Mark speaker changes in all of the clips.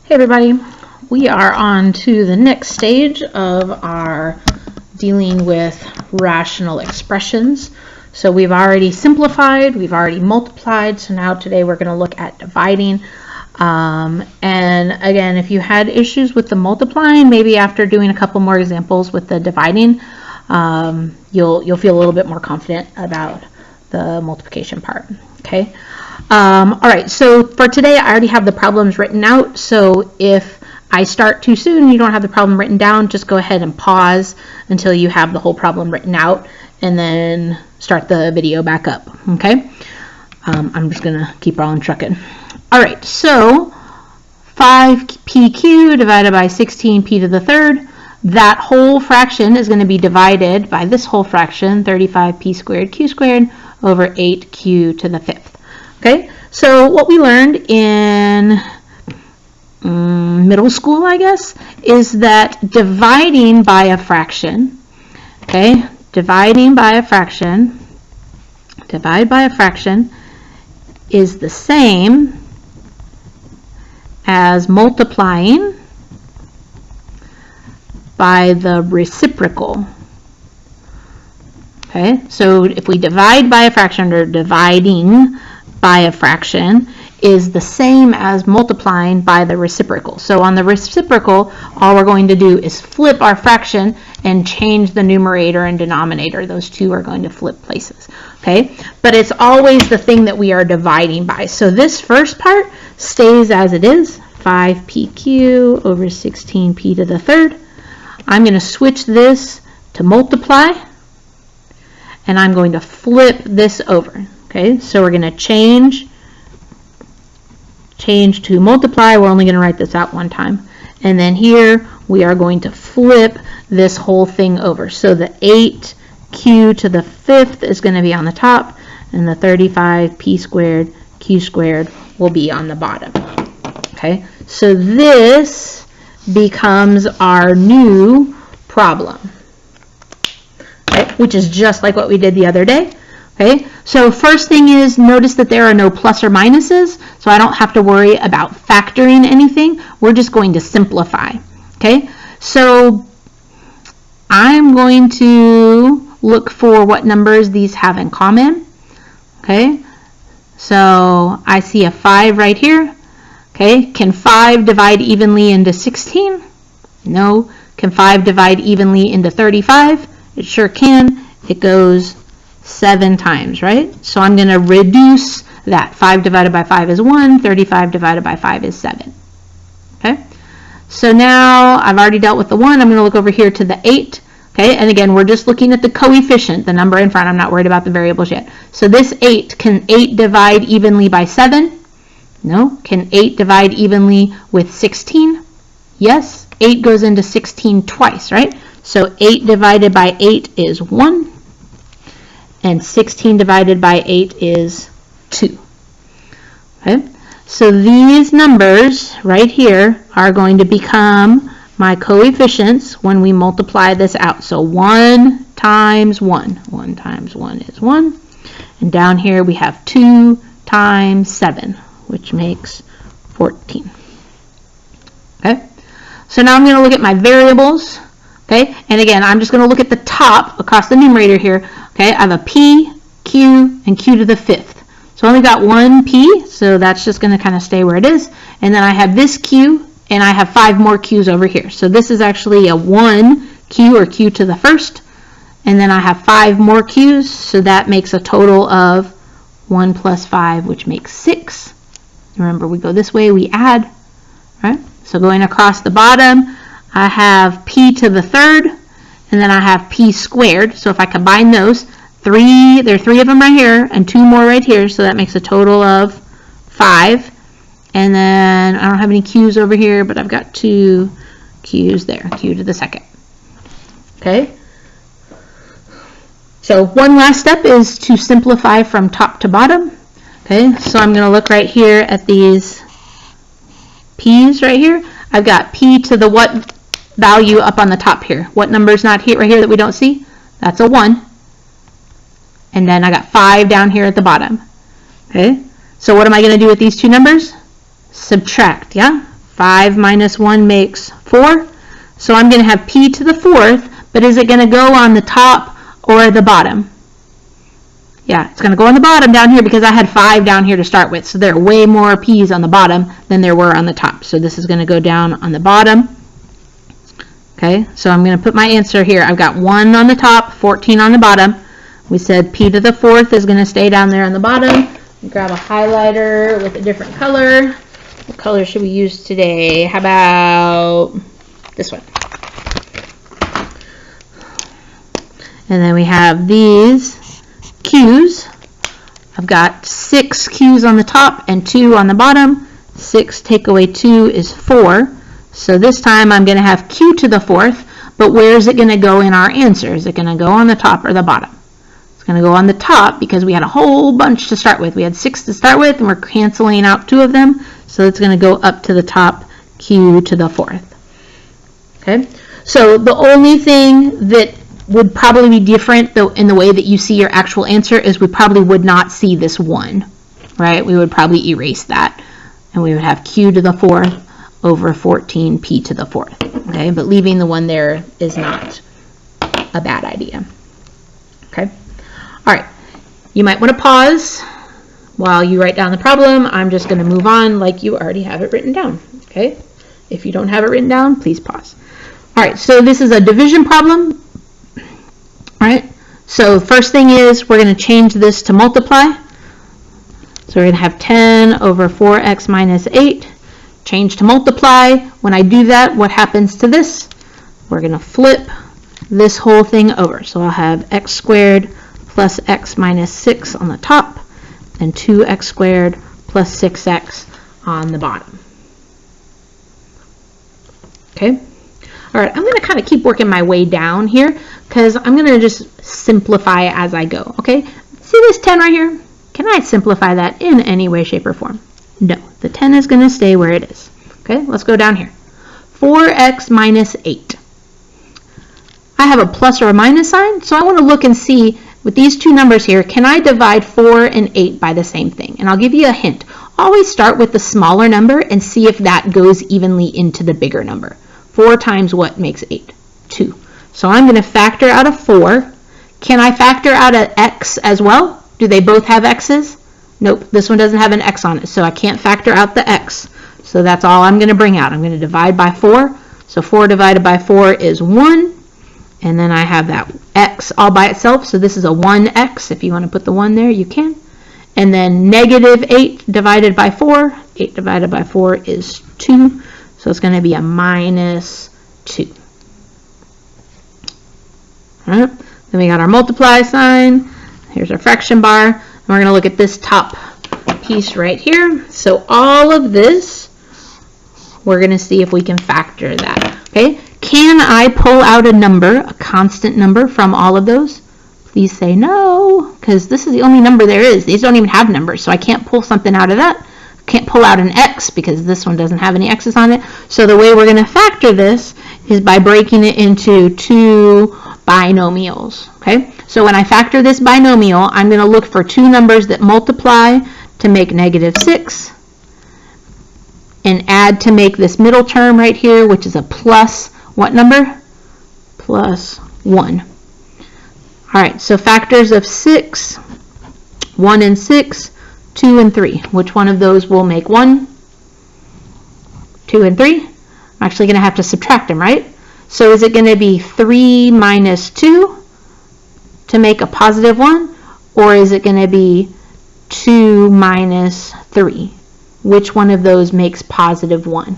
Speaker 1: Hey everybody, we are on to the next stage of our dealing with rational expressions. So we've already simplified, we've already multiplied, so now today we're going to look at dividing. And again, if you had issues with the multiplying, maybe after doing a couple more examples with the dividing, you'll feel a little bit more confident about the multiplication part. Okay. All right, so for today I already have the problems written out, so if I start too soon and you don't have the problem written down, just go ahead and pause until you have the whole problem written out and then start the video back up, okay? I'm just gonna keep rolling trucking. All right, so 5pq divided by 16p to the third, that whole fraction is going to be divided by this whole fraction, 35p squared q squared over 8q to the fifth. Okay, so what we learned in middle school, I guess, is that dividing by a fraction, okay, divide by a fraction is the same as multiplying by the reciprocal. Okay, so if we divide by a fraction, or dividing by a fraction is the same as multiplying by the reciprocal. So on the reciprocal, all we're going to do is flip our fraction and change the numerator and denominator. Those two are going to flip places. Okay, but it's always the thing that we are dividing by. So this first part stays as it is, 5pq over 16p to the third. I'm going to switch this to multiply, and I'm going to flip this over. Okay, so we're going to change to multiply. We're only going to write this out one time. And then here we are going to flip this whole thing over. So the 8q to the fifth is going to be on the top, and the 35p squared q squared will be on the bottom. Okay, so this becomes our new problem, right? Which is just like what we did the other day. Okay, so first thing is, notice that there are no plus or minuses, so I don't have to worry about factoring anything. We're just going to simplify. Okay, so I'm going to look for what numbers these have in common. Okay, so I see a 5 right here. Okay, can 5 divide evenly into 16? No. Can 5 divide evenly into 35? It sure can. It goes 7 times, right? So I'm going to reduce that. 5 divided by 5 is 1. 35 divided by 5 is 7. Okay? So now I've already dealt with the 1. I'm going to look over here to the 8. Okay? And again, we're just looking at the coefficient, the number in front. I'm not worried about the variables yet. So this 8, can 8 divide evenly by 7? No. Can 8 divide evenly with 16? Yes. 8 goes into 16 twice, right? So 8 divided by 8 is 1. And 16 divided by 8 is 2. Okay? So these numbers right here are going to become my coefficients when we multiply this out. So 1 times 1. 1 times 1 is 1. And down here we have 2 times 7, which makes 14. Okay? So now I'm going to look at my variables. Okay? And again, I'm just going to look at the top across the numerator here. Okay, I have a p, q, and q to the fifth. So I only got one p, so that's just going to kind of stay where it is. And then I have this q, and I have 5 more q's over here. So this is actually a 1q, or q to the first. And then I have 5 more q's, so that makes a total of 1 plus 5, which makes 6. Remember, we go this way, we add. Right? So going across the bottom, I have p to the third, and then I have p squared. So if I combine those, there are 3 of them right here and 2 more right here, so that makes a total of 5. And then I don't have any q's over here, but I've got 2 q's there, q to the second. Okay. So one last step is to simplify from top to bottom. Okay, so I'm going to look right here at these p's right here. I've got p to the what value up on the top here. What number is not here right here that we don't see? That's a 1. And then I got 5 down here at the bottom. Okay, so what am I going to do with these two numbers? Subtract, yeah? 5 minus 1 makes 4. So I'm going to have p to the 4th, but is it going to go on the top or the bottom? Yeah, it's going to go on the bottom down here because I had 5 down here to start with. So there are way more p's on the bottom than there were on the top. So this is going to go down on the bottom. Okay, so I'm going to put my answer here. I've got 1 on the top, 14 on the bottom. We said p to the 4th is going to stay down there on the bottom. Grab a highlighter with a different color. What color should we use today? How about this one? And then we have these q's. I've got 6 q's on the top and 2 on the bottom. 6 take away 2 is 4. So this time I'm going to have q to the 4th, but where is it going to go in our answer? Is it going to go on the top or the bottom? It's going to go on the top because we had a whole bunch to start with. We had 6 to start with, and we're canceling out 2 of them. So it's going to go up to the top, q to the 4th. Okay, so the only thing that would probably be different though in the way that you see your actual answer is we probably would not see this 1, right? We would probably erase that, and we would have q to the 4th over 14p to the 4th. Okay, but leaving the 1 there is not a bad idea. Okay, all right, you might want to pause while you write down the problem. I'm just going to move on like you already have it written down. Okay, if you don't have it written down, please pause. All right, so this is a division problem. All right, so first thing is we're going to change this to multiply. So we're going to have 10 over 4x minus 8. Change to multiply. When I do that, what happens to this? We're going to flip this whole thing over. So I'll have x squared plus x minus 6 on the top and 2x squared plus 6x on the bottom. Okay. All right, I'm going to kind of keep working my way down here because I'm going to just simplify as I go. Okay. See this 10 right here? Can I simplify that in any way, shape, or form? No, the 10 is going to stay where it is. Okay, let's go down here. 4x minus 8. I have a plus or a minus sign, so I want to look and see with these two numbers here, can I divide 4 and 8 by the same thing? And I'll give you a hint. Always start with the smaller number and see if that goes evenly into the bigger number. 4 times what makes 8? 2. So I'm going to factor out a 4. Can I factor out an x as well? Do they both have x's? Nope, this one doesn't have an x on it, so I can't factor out the x. So that's all I'm going to bring out. I'm going to divide by 4. So 4 divided by 4 is 1. And then I have that x all by itself. So this is a 1x. If you want to put the 1 there, you can. And then negative 8 divided by 4. 8 divided by 4 is 2. So it's going to be a minus 2. All right. Then we got our multiply sign. Here's our fraction bar. And we're going to look at this top piece right here. So all of this, we're going to see if we can factor that. Okay. Can I pull out a number, a constant number from all of those? Please say no, because this is the only number there is. These don't even have numbers, so I can't pull something out of that. I can't pull out an x because this one doesn't have any x's on it. So the way we're going to factor this is by breaking it into two binomials. Okay, so when I factor this binomial, I'm going to look for two numbers that multiply to make negative 6 and add to make this middle term right here, which is a plus what number? Plus 1. All right, so factors of 6, 1 and 6, 2 and 3. Which one of those will make 1? 2 and 3? I'm actually going to have to subtract them, right? So is it going to be 3 minus 2 to make a positive 1? Or is it going to be 2 minus 3? Which one of those makes positive 1?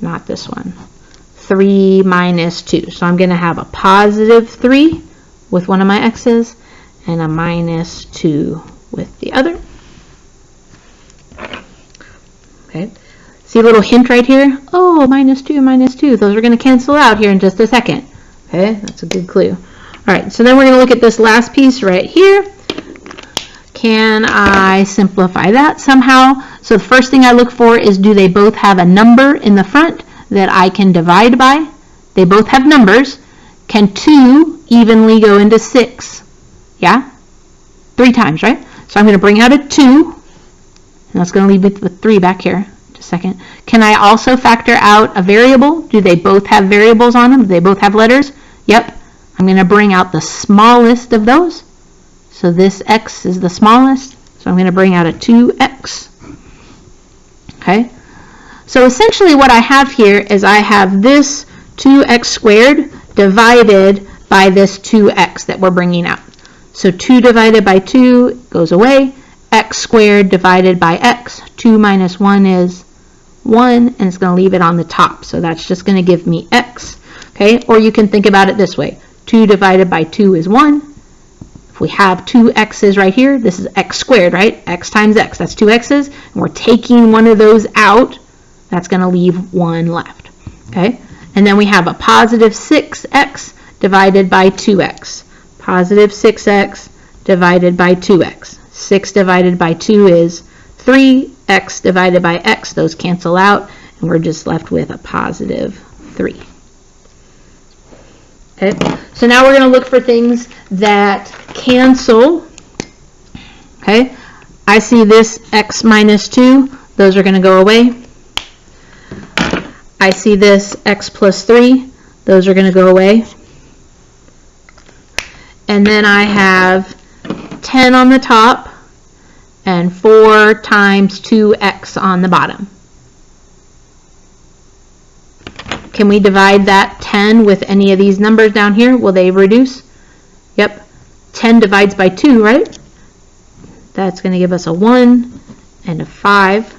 Speaker 1: Not this one. 3 minus 2. So I'm going to have a positive 3 with one of my x's and a minus 2 with the other. Okay. See a little hint right here? Oh, minus 2, minus 2. Those are going to cancel out here in just a second. Okay, that's a good clue. All right, so then we're going to look at this last piece right here. Can I simplify that somehow? So the first thing I look for is, do they both have a number in the front that I can divide by? They both have numbers. Can 2 evenly go into 6? Yeah? 3 times, right? So I'm going to bring out a 2, and that's going to leave me with 3 back here. Just second. Can I also factor out a variable? Do they both have variables on them? Do they both have letters? Yep. I'm going to bring out the smallest of those. So this x is the smallest. So I'm going to bring out a 2x. Okay. So essentially what I have here is I have this 2x squared divided by this 2x that we're bringing out. So 2 divided by 2 goes away. X squared divided by x. 2 minus 1 is 1, and it's going to leave it on the top. So that's just going to give me x. Okay, or you can think about it this way. 2 divided by 2 is 1. If we have 2 x's right here, this is x squared, right? X times x, that's 2 x's. And we're taking one of those out. That's going to leave 1 left. Okay, and then we have a positive 6x divided by 2x. Positive 6x divided by 2x. 6 divided by 2 is 3. X divided by x, those cancel out, and we're just left with a positive 3. Okay, so now we're going to look for things that cancel. Okay, I see this x minus 2, those are going to go away. I see this x plus 3, those are going to go away. And then I have 10 on the top and 4 times 2x on the bottom. Can we divide that 10 with any of these numbers down here? Will they reduce? Yep. 10 divides by 2, right? That's going to give us a 1 and a 5.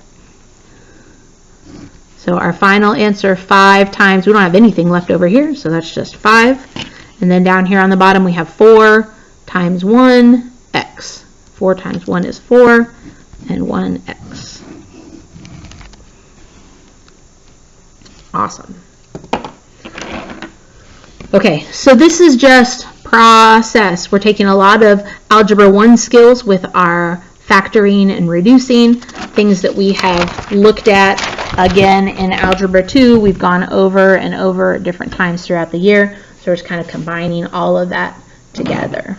Speaker 1: So our final answer, 5 times, we don't have anything left over here, so that's just 5. And then down here on the bottom we have 4 times 1, x. 4 times 1 is 4, and 1x. Awesome. Okay, so this is just process. We're taking a lot of Algebra 1 skills with our factoring and reducing, things that we have looked at again in Algebra 2. We've gone over and over at different times throughout the year. So we're just kind of combining all of that together.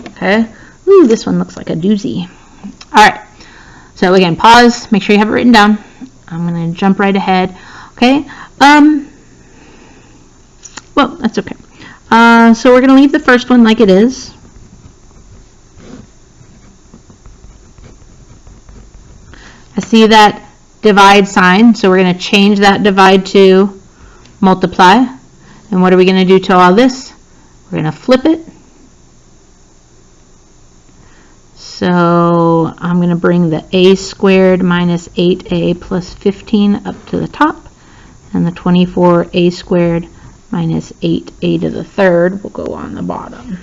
Speaker 1: Okay. Ooh, this one looks like a doozy. All right. So again, pause. Make sure you have it written down. I'm going to jump right ahead. Okay. Well, that's okay. So we're going to leave the first one like it is. I see that divide sign, so we're going to change that divide to multiply. And what are we going to do to all this? We're going to flip it. So I'm going to bring the a squared minus 8a plus 15 up to the top, and the 24a squared minus 8a to the third will go on the bottom.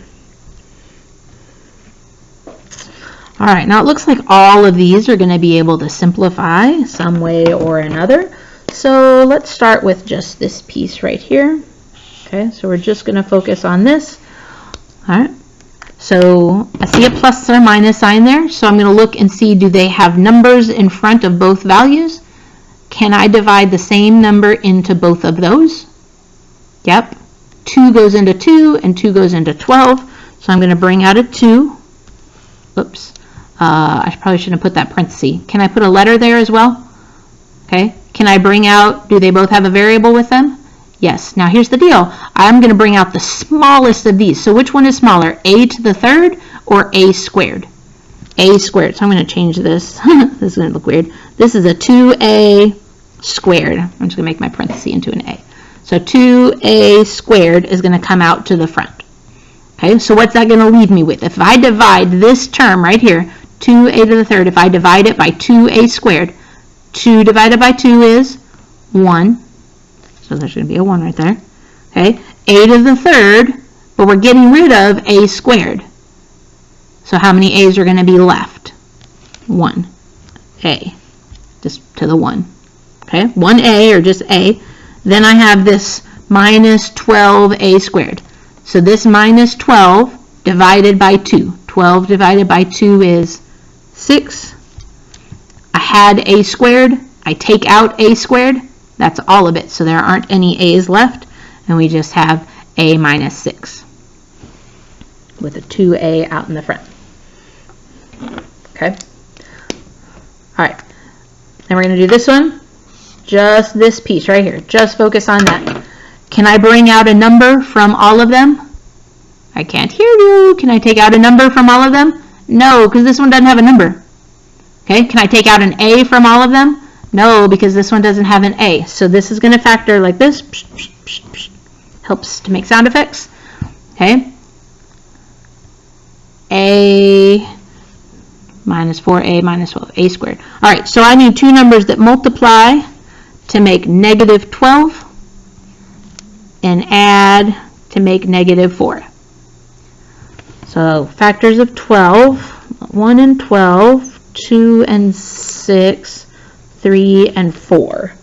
Speaker 1: All right, now it looks like all of these are going to be able to simplify some way or another. So let's start with just this piece right here. Okay, so we're just going to focus on this. All right. So I see a plus or minus sign there, so I'm going to look and see, do they have numbers in front of both values? Can I divide the same number into both of those? Yep. 2 goes into 2 and 2 goes into 12, so I'm going to bring out a 2. Oops. I probably shouldn't have put that parenthesis. Can I put a letter there as well? Okay. Can I bring out, do they both have a variable with them? Yes. Now here's the deal. I'm going to bring out the smallest of these. So which one is smaller, a to the third or a squared? A squared. So I'm going to change this. This is going to look weird. This is a 2a squared. I'm just going to make my parenthesis into an a. So 2a squared is going to come out to the front. Okay, so what's that going to leave me with? If I divide this term right here, 2a to the third, if I divide it by 2a squared, 2 divided by 2 is 1. So there's going to be a 1 right there. Okay, a to the third, but we're getting rid of a squared. So how many a's are going to be left? 1. A. Just to the 1. Okay, 1a or just a. Then I have this minus 12a squared. So this minus 12 divided by 2. 12 divided by 2 is 6. I had a squared. I take out a squared. That's all of it. So there aren't any a's left. And we just have a minus 6 with a 2a out in the front. Okay. All right. Then we're going to do this one. Just this piece right here. Just focus on that. Can I bring out a number from all of them? I can't hear you. Can I take out a number from all of them? No, because this one doesn't have a number. Okay, can I take out an A from all of them? No, because this one doesn't have an A. So this is going to factor like this. Helps to make sound effects. Okay. A minus 4A minus 12, A squared. All right, so I need two numbers that multiply to make negative 12 and add to make negative 4. So factors of 12, 1 and 12, 2 and 6, 3 and 4.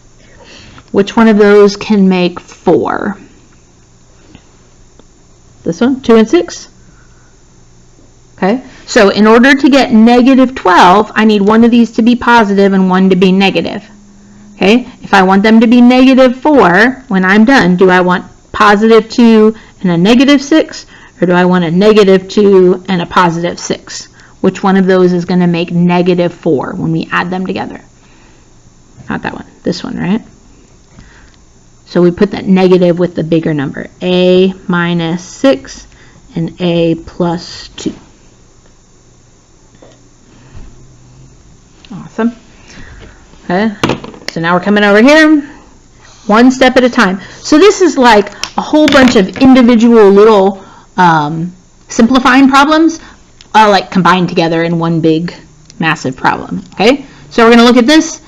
Speaker 1: Which one of those can make 4? This one, 2 and 6? Okay, so in order to get negative 12, I need one of these to be positive and one to be negative. Okay, if I want them to be negative 4, when I'm done, do I want positive 2 and a negative 6, or do I want a negative 2 and a positive 6? Which one of those is going to make negative 4 when we add them together? Not that one, this one, right? So we put that negative with the bigger number, A minus 6 and A plus 2. Awesome. Okay, so now we're coming over here, one step at a time. So this is like a whole bunch of individual little simplifying problems, like combined together in one big, massive problem. Okay, so we're going to look at this.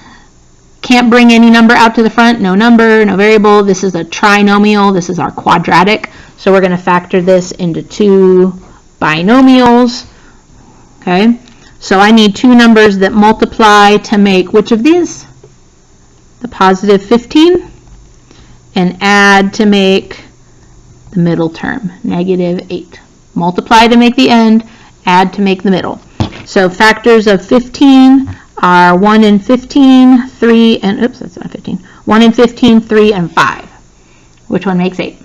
Speaker 1: Can't bring any number out to the front, no number, no variable. This is a trinomial, this is our quadratic. So we're going to factor this into two binomials. Okay, so I need two numbers that multiply to make which of these? The positive 15, and add to make the middle term, negative 8. Multiply to make the end, add to make the middle. So factors of 15 are 1 and 15, 3 and, oops, that's not 15. 1 and 15, 3 and 5. Which one makes 8?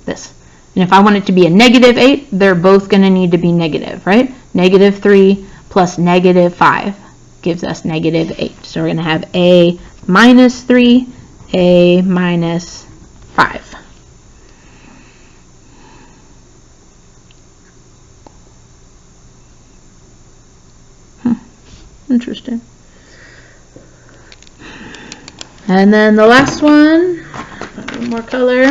Speaker 1: This. And if I want it to be a negative 8, they're both going to need to be negative, right? Negative 3 plus negative 5 gives us negative 8. So we're going to have A minus 3, A minus 5. Interesting. And then the last one, a little more color,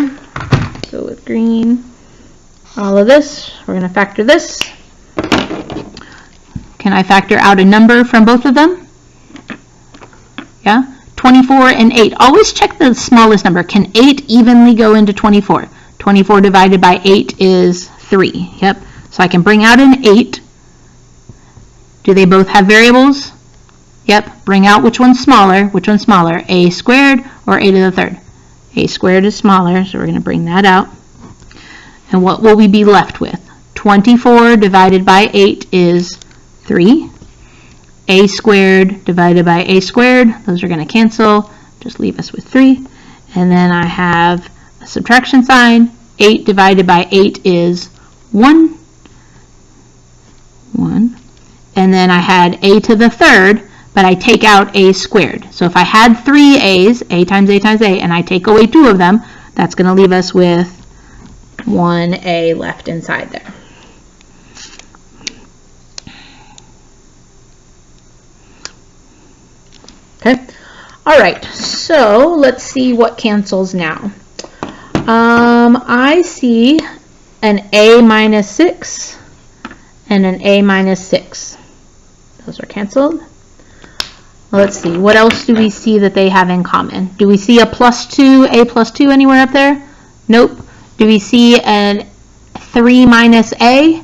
Speaker 1: go with green. All of this, we're going to factor this. Can I factor out a number from both of them? Yeah, 24 and 8. Always check the smallest number. Can 8 evenly go into 24? 24 divided by 8 is 3. Yep, so I can bring out an 8. Do they both have variables? Yep, bring out which one's smaller. Which one's smaller, a squared or a to the third? A squared is smaller, so we're going to bring that out. And what will we be left with? 24 divided by 8 is 3. A squared divided by a squared, those are going to cancel. Just leave us with 3. And then I have a subtraction sign. 8 divided by 8 is 1. 1. And then I had a to the third, but I take out a squared. So if I had 3 a's, a times a times a, and I take away 2 of them, that's going to leave us with 1a left inside there. Okay. All right. So let's see what cancels now. I see an a minus 6 and an a minus 6. Those are canceled. Let's see, what else do we see that they have in common? Do we see a plus 2, a plus 2 anywhere up there? Nope. Do we see an 3 minus a?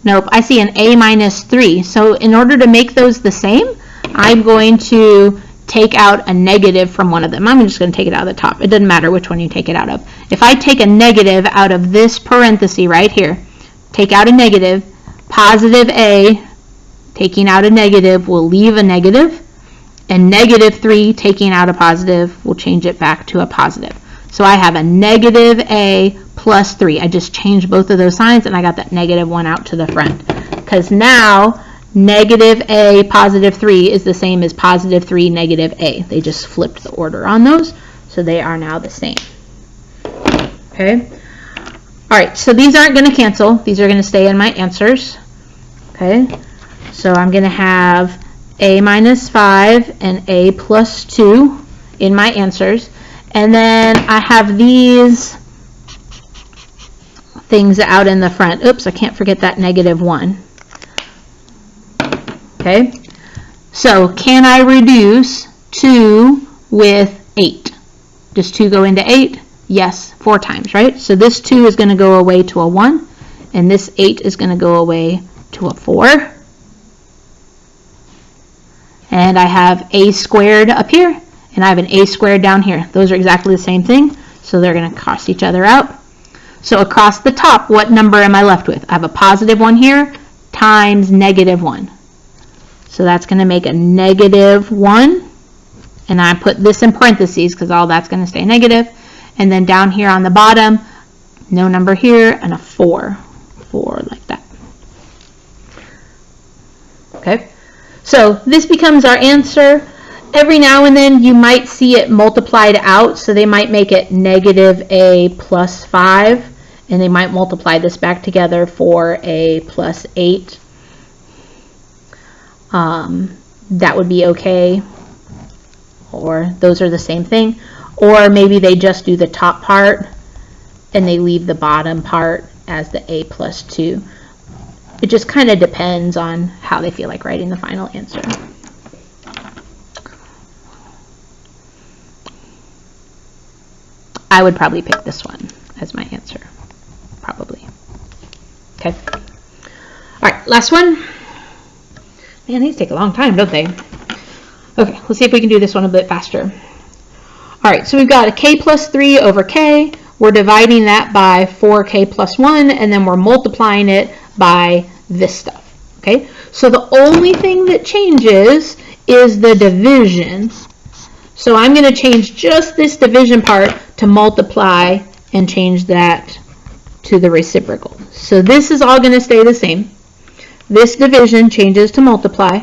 Speaker 1: Nope, I see an a minus 3. So in order to make those the same, I'm going to take out a negative from one of them. I'm just going to take it out of the top. It doesn't matter which one you take it out of. If I take a negative out of this parenthesis right here, take out a negative, positive a, taking out a negative will leave a negative, and negative 3 taking out a positive will change it back to a positive. So I have a negative a plus 3. I just changed both of those signs and I got that negative one out to the front. Because now negative a, positive 3 is the same as positive 3, negative a. They just flipped the order on those, so they are now the same. Okay. All right, so these aren't going to cancel. These are going to stay in my answers. Okay. So I'm going to have a minus 5 and a plus 2 in my answers. And then I have these things out in the front. Oops, I can't forget that negative 1. Okay. So can I reduce 2 with 8? Does 2 go into 8? Yes, 4 times, right? So this 2 is going to go away to a 1, and this 8 is going to go away to a 4. And I have a squared up here, and I have an a squared down here. Those are exactly the same thing, so they're going to cross each other out. So across the top, what number am I left with? I have a positive 1 here times negative 1. So that's going to make a negative 1, and I put this in parentheses because all that's going to stay negative. And then down here on the bottom, no number here, and a 4. 4 like that. Okay, so this becomes our answer. Every now and then you might see it multiplied out, so they might make it negative a plus 5, and they might multiply this back together for a plus 8. That would be okay, or those are the same thing. Or maybe they just do the top part and they leave the bottom part as the a plus 2. It just kind of depends on how they feel like writing the final answer. I would probably pick this one as my answer. Probably. Okay. All right, last one. Man, these take a long time, don't they? Okay, let's see if we can do this one a bit faster. All right, so we've got a k plus 3 over k. We're dividing that by 4k plus 1, and then we're multiplying it by this stuff. Okay, so the only thing that changes is the division. So I'm going to change just this division part to multiply and change that to the reciprocal. So this is all going to stay the same. This division changes to multiply.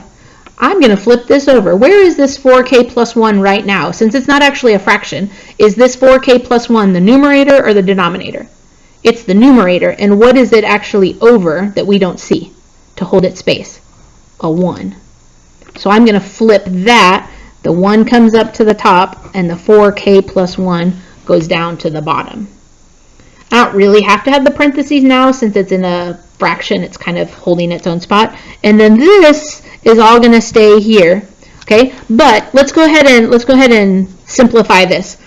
Speaker 1: I'm going to flip this over. Where is this 4k plus 1 right now? Since it's not actually a fraction, is this 4k plus 1 the numerator or the denominator? It's the numerator. And what is it actually over that we don't see to hold its space? A 1. So I'm going to flip that. The 1 comes up to the top, and the 4k plus 1 goes down to the bottom. I don't really have to have the parentheses now since it's in a fraction. It's kind of holding its own spot. And then this is all going to stay here. Okay, but let's go ahead and simplify this.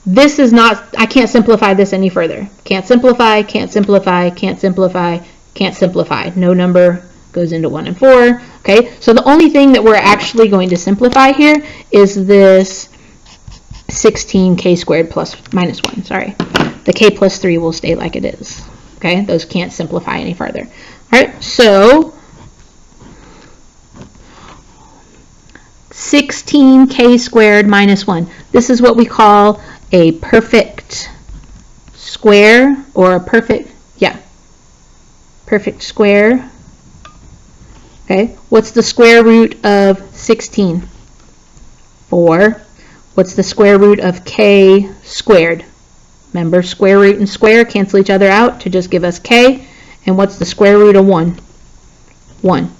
Speaker 1: This is not, I can't simplify this any further. Can't simplify, can't simplify, can't simplify, can't simplify. No number goes into 1 and 4. Okay, so the only thing that we're actually going to simplify here is this 16k squared plus minus 1, sorry. The k plus 3 will stay like it is. Okay, those can't simplify any further. All right, so 16k squared minus 1. This is what we call a perfect square, or a perfect square. Okay, what's the square root of 16? 4. What's the square root of k squared? Remember, square root and square cancel each other out to just give us k. And what's the square root of 1? 1.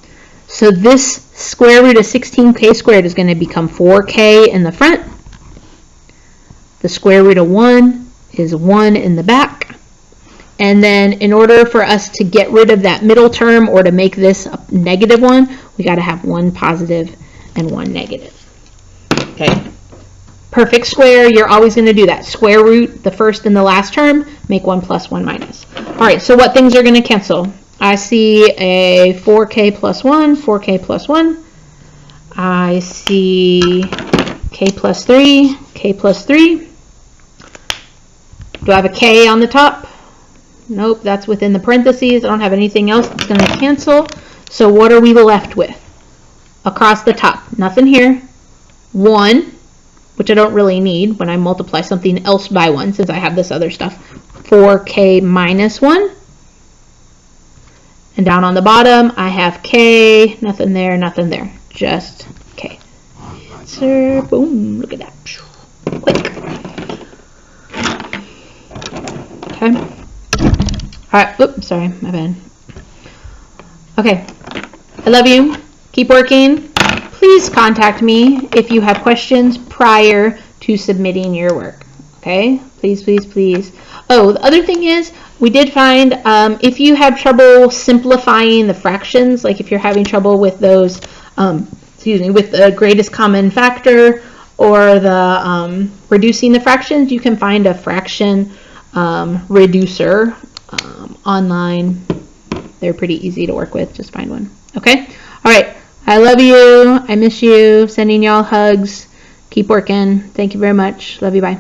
Speaker 1: So this square root of 16k squared is going to become 4k in the front. The square root of 1 is 1 in the back. And then in order for us to get rid of that middle term, or to make this a negative 1, we got to have 1 positive and 1 negative. Okay. Perfect square, you're always going to do that. Square root, the first and the last term, make 1 plus 1 minus. All right, so what things are going to cancel? I see a 4k plus 1, 4k plus 1. I see k plus 3, k plus 3. Do I have a k on the top? Nope, that's within the parentheses. I don't have anything else that's going to cancel. So what are we left with? Across the top, nothing here. 1, which I don't really need when I multiply something else by 1 since I have this other stuff. 4k minus 1. And down on the bottom, I have K, nothing there, nothing there, just K. Answer, boom, look at that. Quick. Okay. All right, oops, sorry, my bad. Okay, I love you. Keep working. Please contact me if you have questions prior to submitting your work. Okay, please, please, please. Oh, the other thing is, we did find if you have trouble simplifying the fractions, like if you're having trouble with those, with the greatest common factor or the reducing the fractions, you can find a fraction reducer online. They're pretty easy to work with. Just find one. Okay? All right. I love you. I miss you. Sending y'all hugs. Keep working. Thank you very much. Love you. Bye.